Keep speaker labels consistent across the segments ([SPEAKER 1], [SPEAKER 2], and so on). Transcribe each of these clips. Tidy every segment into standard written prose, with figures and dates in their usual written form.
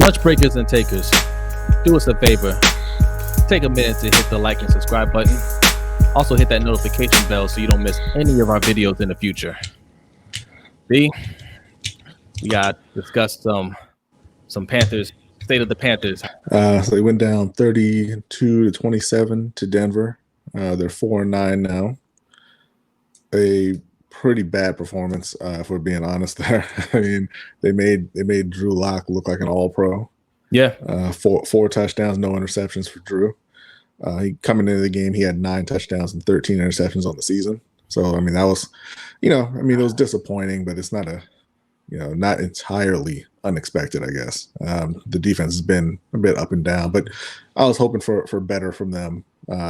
[SPEAKER 1] Lunch breakers and takers, do us a favor. Take a minute to hit the like and subscribe button. Also hit that notification bell so you don't miss any of our videos in the future. B, we got discussed some Panthers, state of the Panthers.
[SPEAKER 2] So they went down 32-27 to Denver. They're 4-9 now. A pretty bad performance, if we're being honest there. I mean, they made Drew Lock look like an all-pro.
[SPEAKER 1] Yeah.
[SPEAKER 2] Four touchdowns, no interceptions for Drew. He coming into the game, he had 9 touchdowns and 13 interceptions on the season. So I mean, that was, it was disappointing, but it's not not entirely unexpected, I guess. The defense has been a bit up and down, but I was hoping for better from them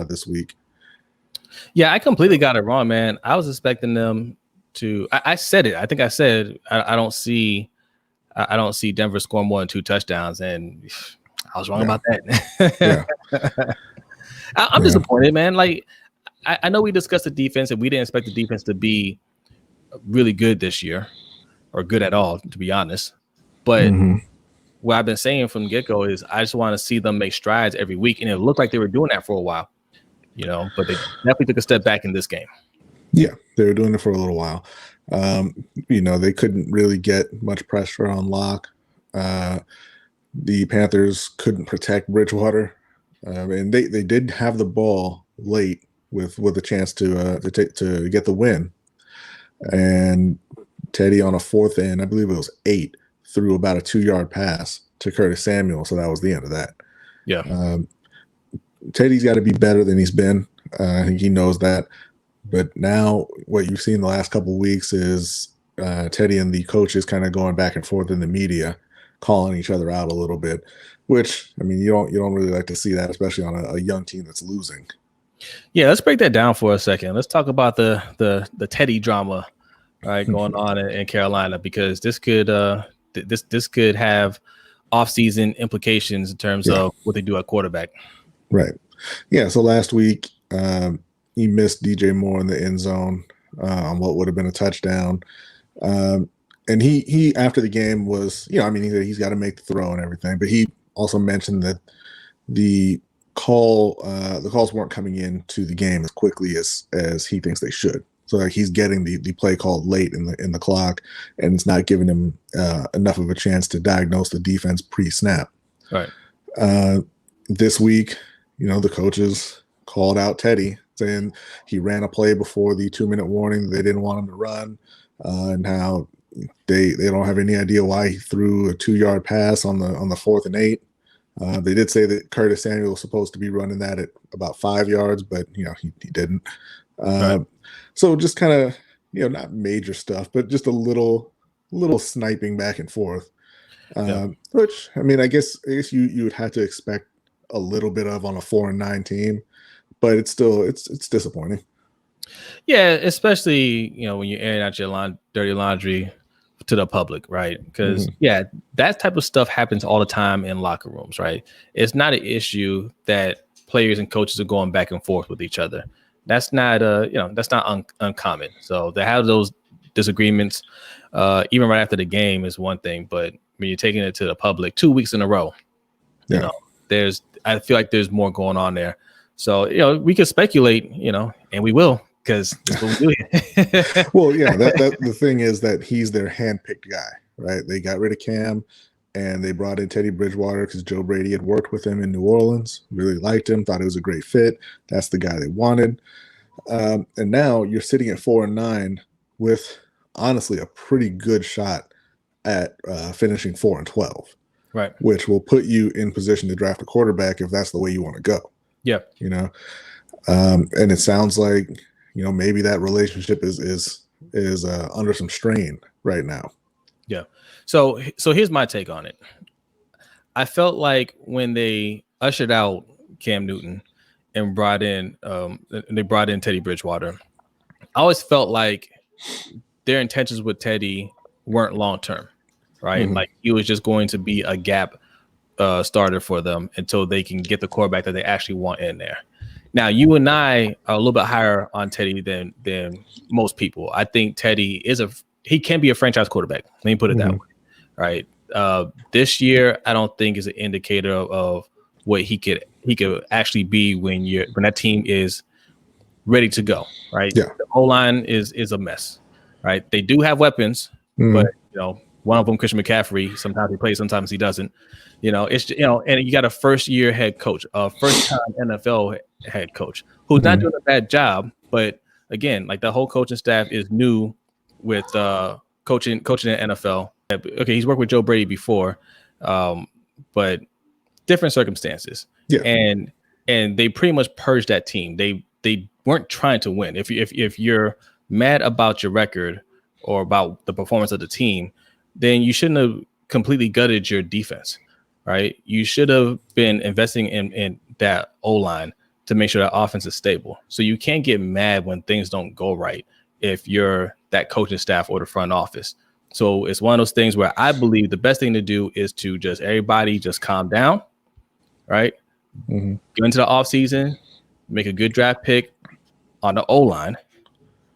[SPEAKER 2] this week.
[SPEAKER 1] Yeah, I completely got it wrong, man. I was expecting them to. I said it. I think I said I don't see Denver scoring more than 2 touchdowns, and I was wrong about that. I'm disappointed, man. Like I know we discussed the defense, and we didn't expect the defense to be really good this year, or good at all, to be honest. But what I've been saying from the get-go is I just want to see them make strides every week, and it looked like they were doing that for a while. But they definitely took a step back in this game.
[SPEAKER 2] Yeah, they were doing it for a little while. They couldn't really get much pressure on Locke. The Panthers couldn't protect Bridgewater, and they did have the ball late with a chance to get the win. And Teddy on a 4th and I believe it was 8 threw about a 2-yard pass to Curtis Samuel, so that was the end of that.
[SPEAKER 1] Yeah.
[SPEAKER 2] Teddy's got to be better than he's been. I think he knows that. But now what you've seen the last couple of weeks is Teddy and the coaches kind of going back and forth in the media, calling each other out a little bit, which, I mean, you don't really like to see that, especially on a young team that's losing. Yeah,
[SPEAKER 1] let's break that down for a second. Let's talk about the Teddy drama, right, going on in Carolina, because this could this could have offseason implications in terms of what they do at quarterback.
[SPEAKER 2] Right. Yeah. So last week, he missed DJ Moore in the end zone on what would have been a touchdown. And he after the game was, he's got to make the throw and everything. But he also mentioned that the calls weren't coming into the game as quickly as he thinks they should. So like he's getting the play called late in the clock, and it's not giving him enough of a chance to diagnose the defense pre-snap.
[SPEAKER 1] Right.
[SPEAKER 2] This week, the coaches called out Teddy, saying he ran a play before the 2-minute warning they didn't want him to run, and how they don't have any idea why he threw a 2-yard pass on the 4th and 8. They did say that Curtis Samuel was supposed to be running that at about 5 yards, but he didn't.
[SPEAKER 1] Right.
[SPEAKER 2] So just kind of not major stuff, but just a little sniping back and forth, which I guess you would have to expect a little bit of on a 4-9 team, but it's disappointing.
[SPEAKER 1] Yeah, especially when you're airing out your dirty laundry to the public, right? Because that type of stuff happens all the time in locker rooms, right? It's not an issue that players and coaches are going back and forth with each other. That's not uncommon. So to have those disagreements, even right after the game, is one thing, but when you're taking it to the public 2 weeks in a row, I feel like there's more going on there. So we could speculate, and we will, because that's what we do here.
[SPEAKER 2] Well, yeah, that the thing is that he's their handpicked guy, right? They got rid of Cam, and they brought in Teddy Bridgewater because Joe Brady had worked with him in New Orleans, really liked him, thought it was a great fit. That's the guy they wanted. And now you're sitting at 4-9 with honestly a pretty good shot at finishing 4-12,
[SPEAKER 1] right?
[SPEAKER 2] Which will put you in position to draft a quarterback if that's the way you want to go.
[SPEAKER 1] Yeah,
[SPEAKER 2] and it sounds like maybe that relationship is under some strain right now.
[SPEAKER 1] Yeah. So here's my take on it. I felt like when they ushered out Cam Newton and brought in Teddy Bridgewater, I always felt like their intentions with Teddy weren't long term, right? Like he was just going to be a gap starter for them until they can get the quarterback that they actually want in there. Now, you and I are a little bit higher on Teddy than most people. I think Teddy he can be a franchise quarterback. Let me put it that way, right? This year, I don't think is an indicator of what he could actually be when that team is ready to go. Right?
[SPEAKER 2] Yeah.
[SPEAKER 1] The O-line is a mess. Right? They do have weapons, but one of them, Christian McCaffrey, sometimes he plays, sometimes he doesn't. It's and you got a first-year head coach, a first-time NFL head coach who's not doing a bad job, but again, like the whole coaching staff is new with coaching in the NFL. Okay, he's worked with Joe Brady before, but different circumstances.
[SPEAKER 2] Yeah.
[SPEAKER 1] And they pretty much purged that team. They weren't trying to win. If you're mad about your record or about the performance of the team, then you shouldn't have completely gutted your defense, right? You should have been investing in that O-line to make sure that offense is stable. So you can't get mad when things don't go right if you're that coaching staff or the front office. So it's one of those things where I believe the best thing to do is to everybody just calm down, right? Go into the offseason, make a good draft pick on the O-line,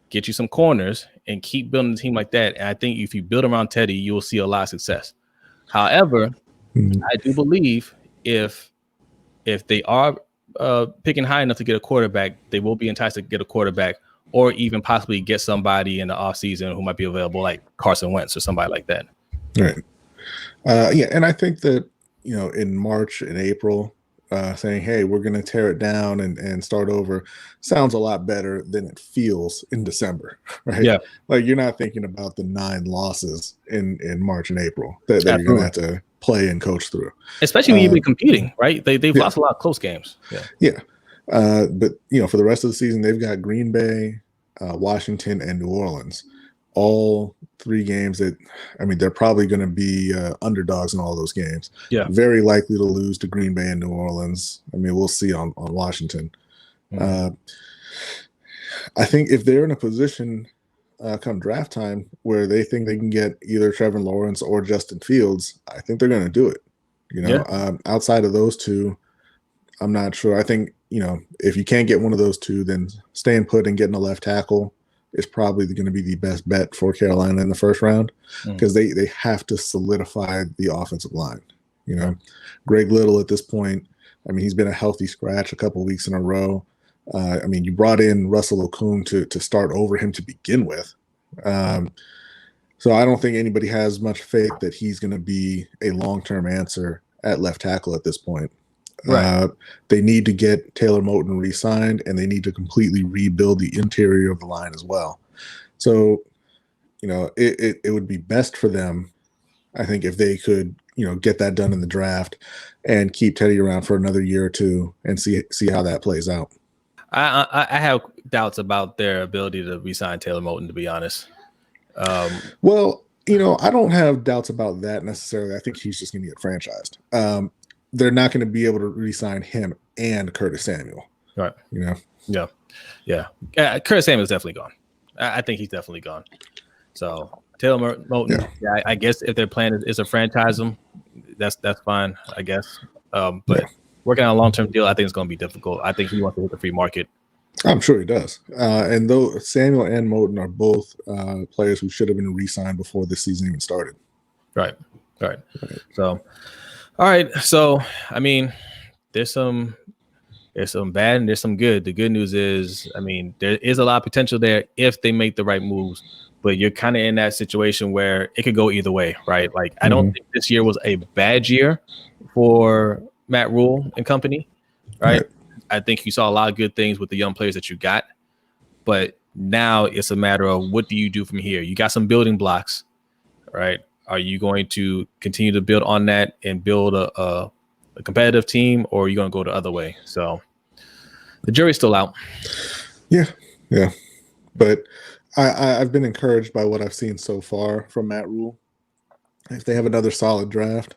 [SPEAKER 1] get you some corners, and keep building the team like that. And I think if you build around Teddy, you will see a lot of success. However, I do believe if they are picking high enough to get a quarterback, they will be enticed to get a quarterback or even possibly get somebody in the offseason who might be available, like Carson Wentz or somebody like that.
[SPEAKER 2] Right. And I think that, in March and April, saying, hey, we're going to tear it down and start over sounds a lot better than it feels in December, right?
[SPEAKER 1] Yeah.
[SPEAKER 2] Like you're not thinking about the 9 losses in March and April that you're going to have to play and coach through.
[SPEAKER 1] Especially when you've been competing, right? They've lost a lot of close games.
[SPEAKER 2] Yeah. But, for the rest of the season, they've got Green Bay, Washington, and New Orleans. All 3 games that, they're probably going to be underdogs in all those games.
[SPEAKER 1] Yeah.
[SPEAKER 2] Very likely to lose to Green Bay and New Orleans. We'll see on Washington. I think if they're in a position come draft time where they think they can get either Trevor Lawrence or Justin Fields, I think they're going to do it. Outside of those 2, I'm not sure. I think, if you can't get one of those 2, then staying put and getting a left tackle is probably going to be the best bet for Carolina in the first round because they have to solidify the offensive line. Greg Little at this point, he's been a healthy scratch a couple of weeks in a row. You brought in Russell Okung to start over him to begin with. So I don't think anybody has much faith that he's going to be a long-term answer at left tackle at this point.
[SPEAKER 1] Right.
[SPEAKER 2] They need to get Taylor Moton re-signed, and they need to completely rebuild the interior of the line as well. So, it would be best for them, I think, if they could, get that done in the draft and keep Teddy around for another year or 2 and see how that plays out.
[SPEAKER 1] I have doubts about their ability to re-sign Taylor Moton, to be honest.
[SPEAKER 2] Well, I don't have doubts about that necessarily. I think he's just going to get franchised. They're not going to be able to re-sign him and Curtis Samuel.
[SPEAKER 1] Right.
[SPEAKER 2] Yeah.
[SPEAKER 1] Curtis Samuel's definitely gone. I think he's definitely gone. So Taylor Moton, I guess if their plan is to franchise him, that's fine, I guess. But working on a long-term deal, I think it's going to be difficult. I think he wants to hit the free market. I'm
[SPEAKER 2] sure he does. And though Samuel and Moton are both players who should have been re-signed before this season even started.
[SPEAKER 1] Right. So, all right. So, there's some bad and there's some good. The good news is, there is a lot of potential there if they make the right moves, but you're kind of in that situation where it could go either way, right? Like, I don't think this year was a bad year for Matt Rule and company, right? I think you saw a lot of good things with the young players that you got, but now it's a matter of what do you do from here? You got some building blocks, right? Are you going to continue to build on that and build a competitive team, or are you going to go the other way? So the jury's still out.
[SPEAKER 2] Yeah. But I've been encouraged by what I've seen so far from Matt Rule. If they have another solid draft,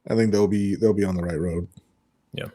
[SPEAKER 2] I think they'll be on the right road.
[SPEAKER 1] Yeah.